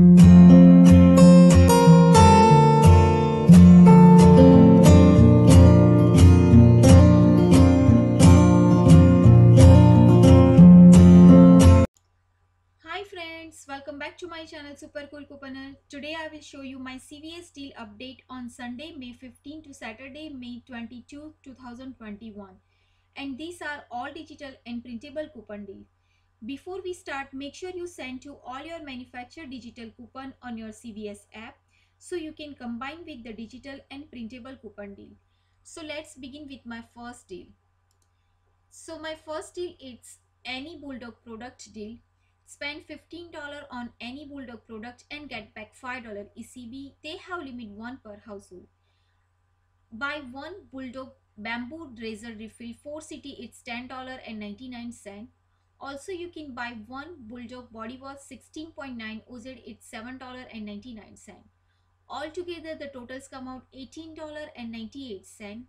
Hi friends, welcome back to my channel Super Cool Couponer. Today I will show you my CVS deal update on Sunday, May 15 to Saturday, May 22, 2021. And these are all digital and printable coupon deals. Before we start, make sure you send to all your manufacturer digital coupon on your CVS app so you can combine with the digital and printable coupon deal. So let's begin with my first deal. So my first deal is any Bulldog product deal. Spend $15 on any Bulldog product and get back $5 ECB. They have limit 1 per household. Buy one Bulldog bamboo razor refill 4 city, it's $10.99. Also you can buy one Bulldog body wash 16.9 OZ, it's $7.99. Altogether the totals come out $18.98.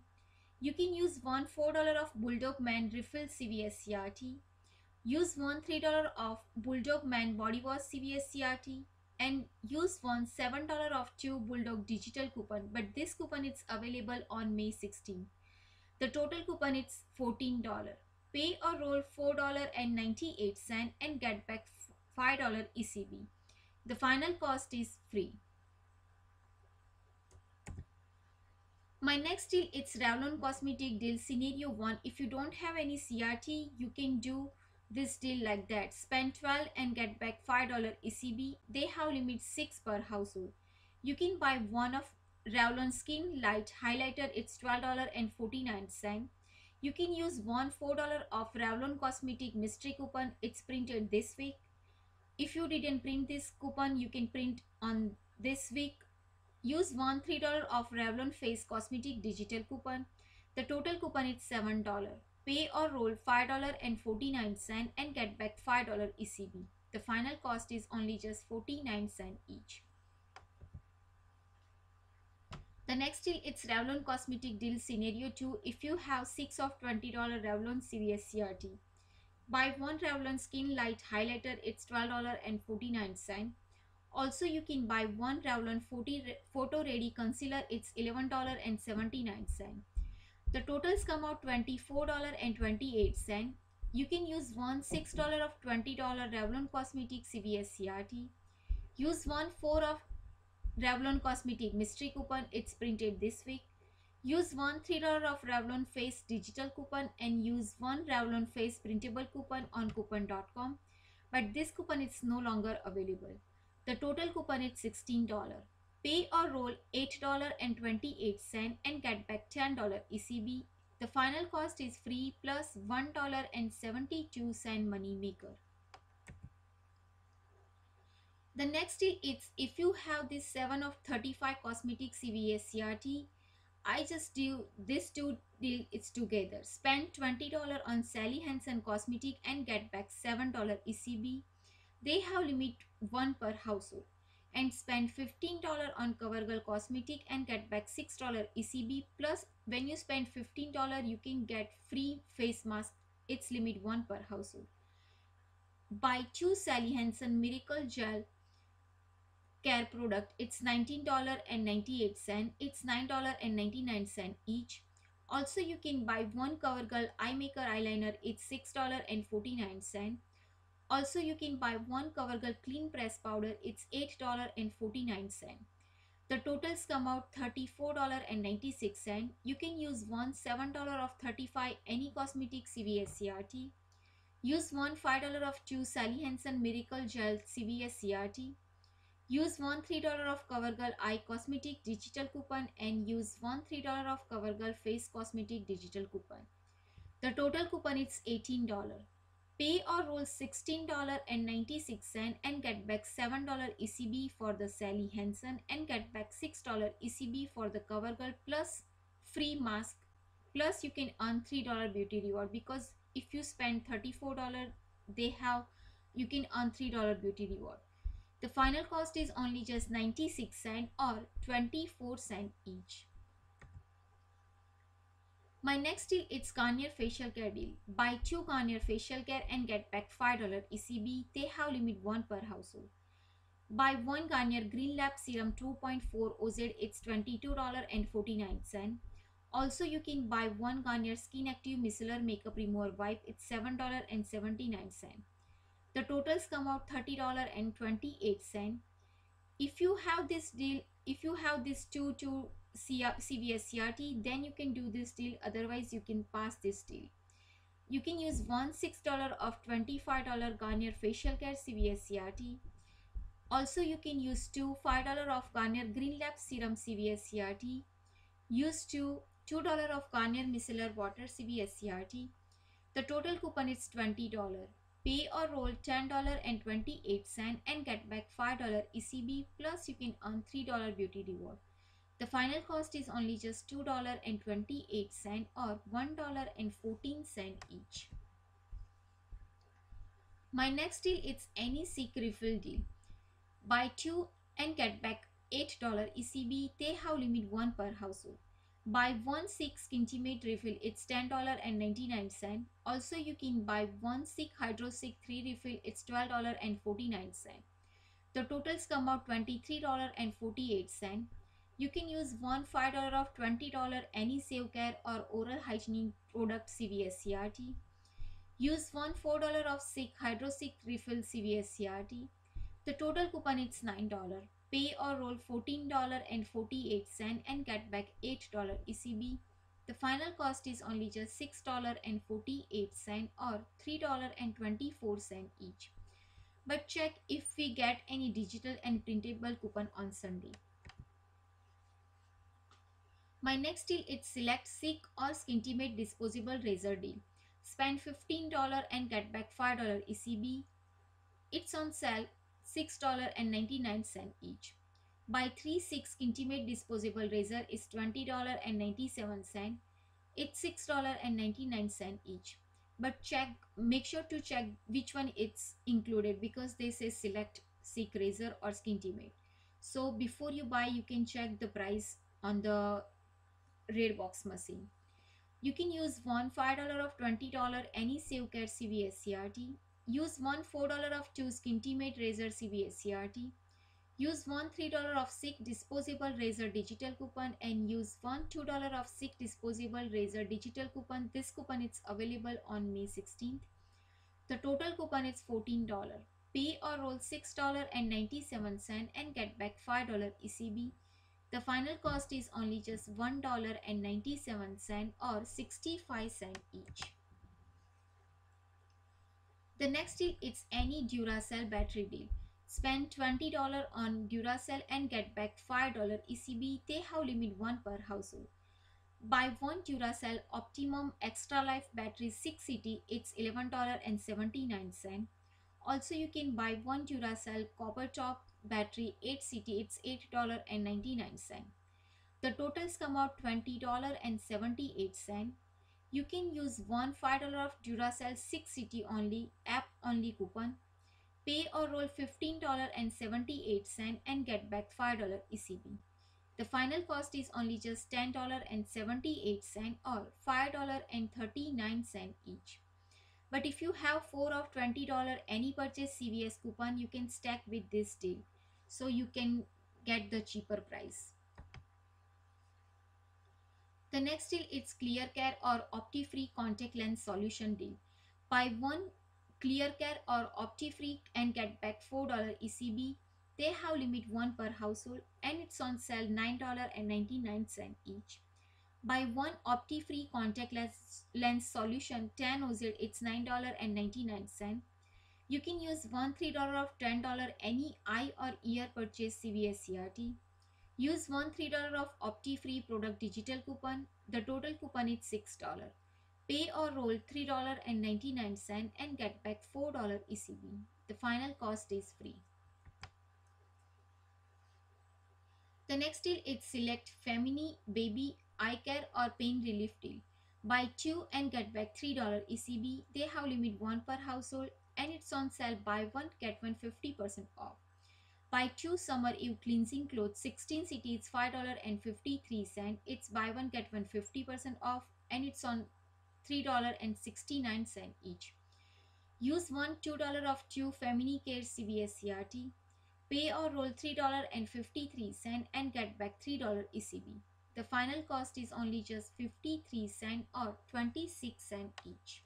You can use one $4 of Bulldog Man refill CVS CRT. Use one $3 of Bulldog Man body wash CVS CRT. And use one $7 of 2 Bulldog digital coupon. But this coupon is available on May 16. The total coupon is $14. Pay or roll $4.98 and get back $5 ECB. The final cost is free. My next deal is Revlon Cosmetic deal scenario 1. If you don't have any CRT, you can do this deal like that. Spend 12 and get back $5 ECB. They have limit 6 per household. You can buy one of Revlon Skin Light Highlighter. It's $12.49. You can use one $4 of Revlon Cosmetic Mystery Coupon. It's printed this week. If you didn't print this coupon, you can print on this week. Use one $3 of Revlon Face Cosmetic digital coupon. The total coupon is $7. Pay or roll $5.49 and get back $5 ECB. The final cost is only just 49 cents each. The next deal is Revlon Cosmetic deal scenario 2. If you have 6 of $20 Revlon CVS CRT. Buy one Revlon Skin Light Highlighter, it's $12.49. Also, you can buy one Revlon Photo Ready Concealer, it's $11.79. The totals come out $24.28. You can use one $6 of $20 Revlon Cosmetic CVS CRT. Use one 4 of Revlon Cosmetic Mystery Coupon, it's printed this week. Use one $3 of Revlon Face digital coupon and use one Revlon Face printable coupon on coupon.com. But this coupon is no longer available. The total coupon is $16. Pay or roll $8.28 and get back $10 ECB. The final cost is free plus $1.72 money maker. The next deal is if you have this 7 of 35 cosmetic CVS CRT. I just do this two deal it's together. Spend $20 on Sally Hansen cosmetic and get back $7 ECB. They have limit 1 per household. And spend $15 on CoverGirl cosmetic and get back $6 ECB. Plus when you spend $15 you can get free face mask. It's limit 1 per household. Buy 2 Sally Hansen Miracle Gel care product, it's $19.98. It's $9.99 each. Also you can buy one CoverGirl eye maker eyeliner, it's $6.49. Also you can buy one CoverGirl clean press powder, it's $8.49. The totals come out $34.96. You can use one $7 of 35 any cosmetic CVS CRT. Use one $5 of 2 Sally Hansen Miracle Gel CVS CRT. Use one $3 of CoverGirl Eye Cosmetic digital coupon and use one $3 of CoverGirl Face Cosmetic digital coupon. The total coupon is $18. Pay or roll $16.96 and get back $7 ECB for the Sally Hansen and get back $6 ECB for the CoverGirl plus free mask. Plus you can earn $3 beauty reward because if you spend $34, you can earn $3 beauty reward. The final cost is only just 96 cents or 24 cents each. My next deal is Garnier Facial Care deal. Buy 2 Garnier Facial Care and get back $5 ECB. They have limit 1 per household. Buy 1 Garnier Green Lab Serum 2.4 OZ, it's $22.49. Also, you can buy 1 Garnier Skin Active Micellar Makeup Remover Wipe, it's $7.79. The totals come out $30.28. If you have this deal, if you have this two CVS CRT, then you can do this deal. Otherwise, you can pass this deal. You can use one $6 of $25 Garnier Facial Care CVS CRT. Also, you can use two $5 of Garnier Green Lab Serum CVS CRT. Use $2 of Garnier Micellar Water CVS CRT. The total coupon is $20. Pay or roll $10.28 and get back $5 ECB, plus you can earn $3 beauty reward. The final cost is only just $2.28 or $1.14 each. My next deal is any Seek refill deal. Buy 2 and get back $8 ECB. They have limit 1 per household. Buy 1 Seek Skintimate refill, it's $10.99. Also, you can buy 1 Seek Hydro Seek 3 refill, it's $12.49. The totals come out $23.48. You can use one $5 of $20 any Save Care or oral hygiene product CVS CRT. Use one $4 of Seek Hydro Seek refill CVS CRT. The total coupon is $9. Pay or roll $14.48 and get back $8 ECB. The final cost is only just $6.48 or $3.24 each. But check if we get any digital and printable coupon on Sunday. My next deal is select Seek or Skintimate disposable razor deal. Spend $15 and get back $5 ECB. It's on sale $6.99 each. Buy 3 Seek Skintimate disposable razor is $20.97. It's $6.99 each. But make sure to check which one it's included, because they say select Seek razor or Skintimate. So before you buy, you can check the price on the red box machine. You can use one $5 of $20 any Save Care CVS CRT. Use one $4 of 2 Skintimate razor CVS CRT. Use one $3 of Seek disposable razor digital coupon and use one $2 of Seek disposable razor digital coupon. This coupon is available on May 16th. The total coupon is $14. Pay or roll $6.97 and get back $5 ECB. The final cost is only just $1.97 or 65 cents each. The next deal is any Duracell battery deal. Spend $20 on Duracell and get back $5 ECB. They have limit 1 per household. Buy one Duracell Optimum Extra Life battery 6CT, it's $11.79. Also, you can buy one Duracell Copper Top battery 8CT, it's $8.99. The totals come out $20.78. You can use one $5 of Duracell 6CT only app only coupon. Pay or roll $15.78 and get back $5 ECB. The final cost is only just $10.78 or $5.39 each. But if you have 4 of $20 any purchase CVS coupon, you can stack with this deal, so you can get the cheaper price. The next deal is Clear Care or Opti-Free Contact Lens Solution deal. Buy one Clear Care or Opti-Free and get back $4 ECB. They have limit 1 per household and it's on sale $9.99 each. Buy one Opti-Free Contact Lens Solution 10 OZ, it's $9.99. You can use one $3 of $10 any eye or ear purchase CVS CRT. Use one $3 of Opti-Free product digital coupon. The total coupon is $6. Pay or roll $3.99 and get back $4 ECB. The final cost is free. The next deal is select Femini Baby Eye Care or Pain Relief deal. Buy 2 and get back $3 ECB. They have limit 1 per household and it's on sale buy 1 get 1 50% off. Buy 2 Summer Eve Cleansing Clothes 16 CT, it's $5.53. It's buy 1 get 1 50% off and it's on $3.69 each. Use one $2 of 2 Femini Care CVS CRT. Pay or roll $3.53 and get back $3 ECB. The final cost is only just 53 cents or 26 cents each.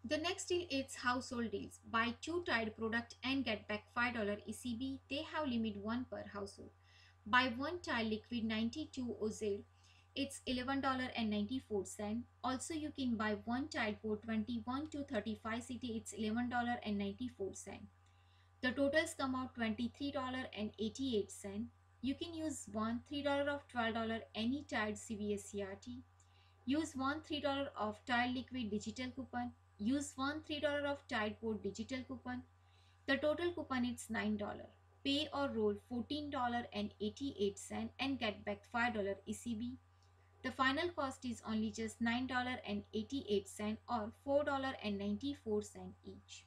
The next deal is household deals. Buy 2 Tide product and get back $5 ECB. They have limit 1 per household. Buy 1 Tide liquid 92 oz. It's $11.94. Also, you can buy 1 Tide for 21 to 35 ct. It's $11.94. The totals come out $23.88. You can use one $3 of $12 any Tide CVS CRT. Use one $3 of Tide liquid digital coupon. Use one $3 of Tide Pod digital coupon. The total coupon is $9. Pay or roll $14.88 and get back $5 ECB. The final cost is only just $9.88 or $4.94 each.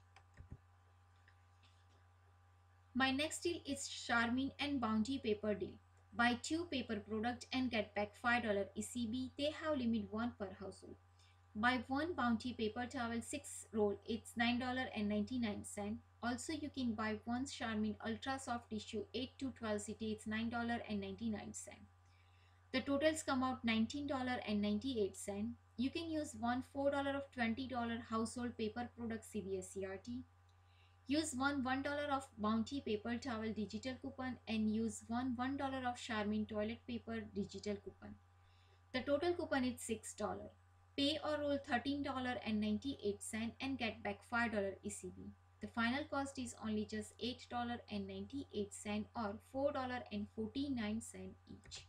My next deal is Charmin and Bounty paper deal. Buy 2 paper product and get back $5 ECB. They have limit 1 per household. Buy 1 Bounty paper towel 6 roll. It's $9.99. Also, you can buy 1 Charmin Ultra Soft Tissue 8 to 12 ct. It's $9.99. The totals come out $19.98. You can use one $4 of $20 household paper product CVS CRT. Use one $1 of Bounty paper towel digital coupon and use one $1 of Charmin toilet paper digital coupon. The total coupon is $6. Pay or roll $13.98 and get back $5 ECB. The final cost is only just $8.98 or $4.49 each.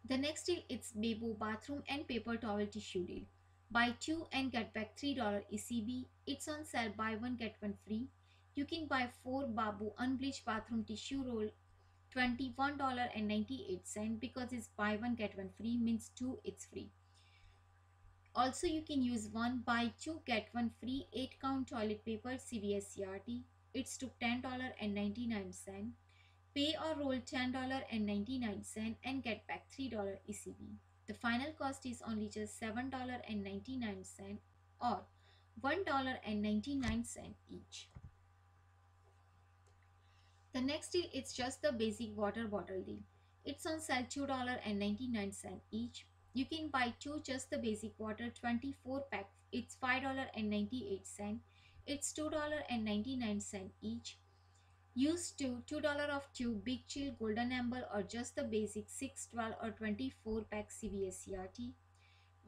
The next deal is Bebo bathroom and paper towel tissue deal. Buy 2 and get back $3 ECB. It's on sale, buy 1 get 1 free. You can buy 4 Babu unbleached bathroom tissue roll $21.98 because it's buy 1 get 1 free means 2 it's free. Also, you can use one buy 2 get 1 free 8 count toilet paper CVS CRT. It's to $10.99. Pay or roll $10.99 and get back $3 ECB. The final cost is only just $7.99 or $1.99 each. The next deal is just the basic water bottle deal. It's on sale $2.99 each. You can buy 2 just the basic water 24 pack. It's $5.98. It's $2.99 each. Use $2 of 2 Big Chill Golden Amber or just the basic 6, 12 or 24 pack CVS CRT.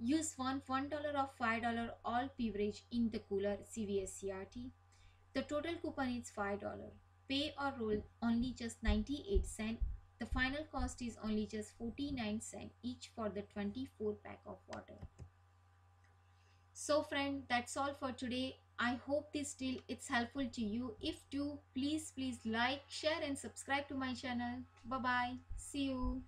Use one $1 of $5 all beverage in the cooler CVS CRT. The total coupon is $5. Pay or roll only just 98 cents. The final cost is only just 49 cents each for the 24 pack of water. So friend, that's all for today. I hope this deal is helpful to you. If do, please like, share and subscribe to my channel. Bye bye. See you.